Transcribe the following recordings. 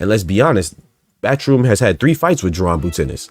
And let's be honest, Matchroom has had 3 fights with Jaron Ennis.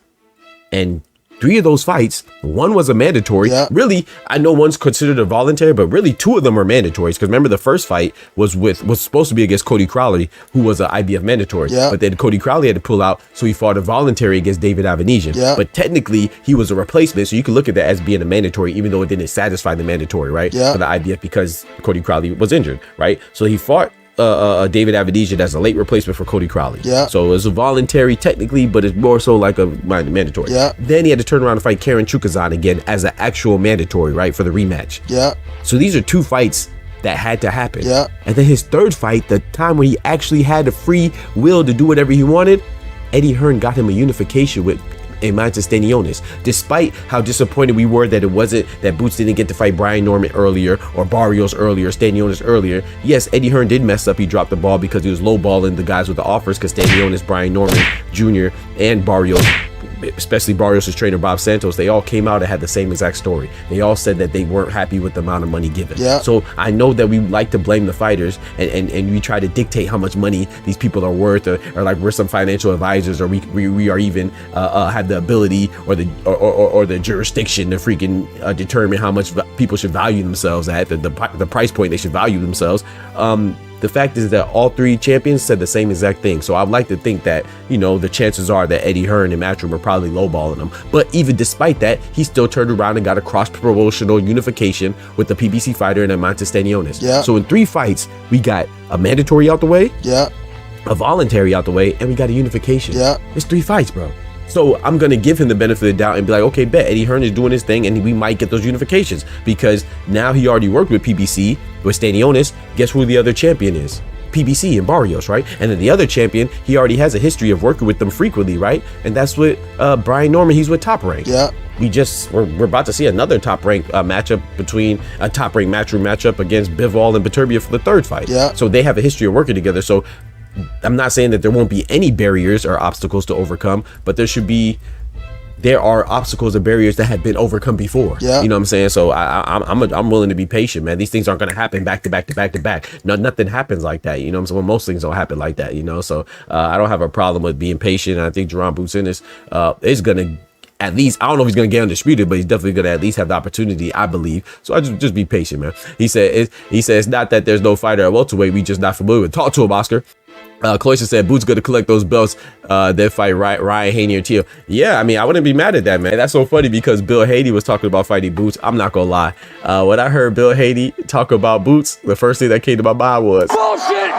And 3 of those fights, one was a mandatory. Yeah. Really, I know one's considered a voluntary, but really 2 of them were mandatories. Because remember, the first fight was supposed to be against Cody Crowley, who was an IBF mandatory. Yeah. But then Cody Crowley had to pull out, so he fought a voluntary against David Avanesian. Yeah. But technically, he was a replacement, so you can look at that as being a mandatory, even though it didn't satisfy the mandatory, right? Yeah. For the IBF, because Cody Crowley was injured, right? So he fought David Avanesian as a late replacement for Cody Crowley. Yeah. So it was a voluntary technically, but it's more so like a mandatory. Yeah. Then he had to turn around and fight Karen Chukazan again as an actual mandatory, right, for the rematch. Yeah. So these are 2 fights that had to happen. Yeah. And then his 3rd fight, the time when he actually had the free will to do whatever he wanted, Eddie Hearn got him a unification with Stanionis. Despite how disappointed we were that it wasn't that Boots didn't get to fight Brian Norman earlier or Barrios earlier, Stanionis earlier. Yes, Eddie Hearn did mess up. He dropped the ball because he was lowballing the guys with the offers, because Stanionis, Brian Norman Jr. and Barrios, especially Barrios' trainer Bob Santos, they all came out and had the same exact story. They all said that they weren't happy with the amount of money given. Yeah. So I know that we like to blame the fighters and we try to dictate how much money these people are worth, or like we're some financial advisors, or we are even have the ability or the jurisdiction to freaking determine how much people should value themselves at, the price point they should value themselves. The fact is that all 3 champions said the same exact thing. So I'd like to think that, you know, the chances are that Eddie Hearn and Matchroom are probably lowballing him. But even despite that, he still turned around and got a cross-promotional unification with the PBC fighter and Stanionis. Yeah. So in 3 fights, we got a mandatory out the way, Yeah. a voluntary out the way, and we got a unification. Yeah. It's 3 fights, bro. So I'm going to give him the benefit of the doubt and be like, okay, bet Eddie Hearn is doing his thing and we might get those unifications, because now he already worked with PBC, with Stanionis. Guess who the other champion is? PBC and Barrios, right? And then the other champion, he already has a history of working with them frequently, right? And that's with Brian Norman. He's with Top Rank. Yeah. We're about to see another Top Rank matchup between a Top Rank Matchroom matchup against Bivol and Baturbia for the 3rd fight. Yeah. So they have a history of working together. So I'm not saying that there won't be any barriers or obstacles to overcome, but there are obstacles and barriers that have been overcome before. Yeah. You know what I'm saying? So I'm willing to be patient, man. These things aren't going to happen back to back to back to back. Nothing happens like that. You know what I'm saying? Well, most things don't happen like that, you know? So I don't have a problem with being patient. And I think Jaron Ennis is going to, at least, I don't know if he's going to get undisputed, but he's definitely going to at least have the opportunity, I believe. So I just be patient, man. He said it's not that there's no fighter at welterweight, we just not familiar with. Talk to him, Oscar. Cloyster said Boots gonna collect those belts, then fight Ryan Haney or Teal. Yeah, I mean, I wouldn't be mad at that, man. That's so funny because Bill Haney was talking about fighting Boots. I'm not gonna lie. When I heard Bill Haney talk about Boots, the first thing that came to my mind was bullshit.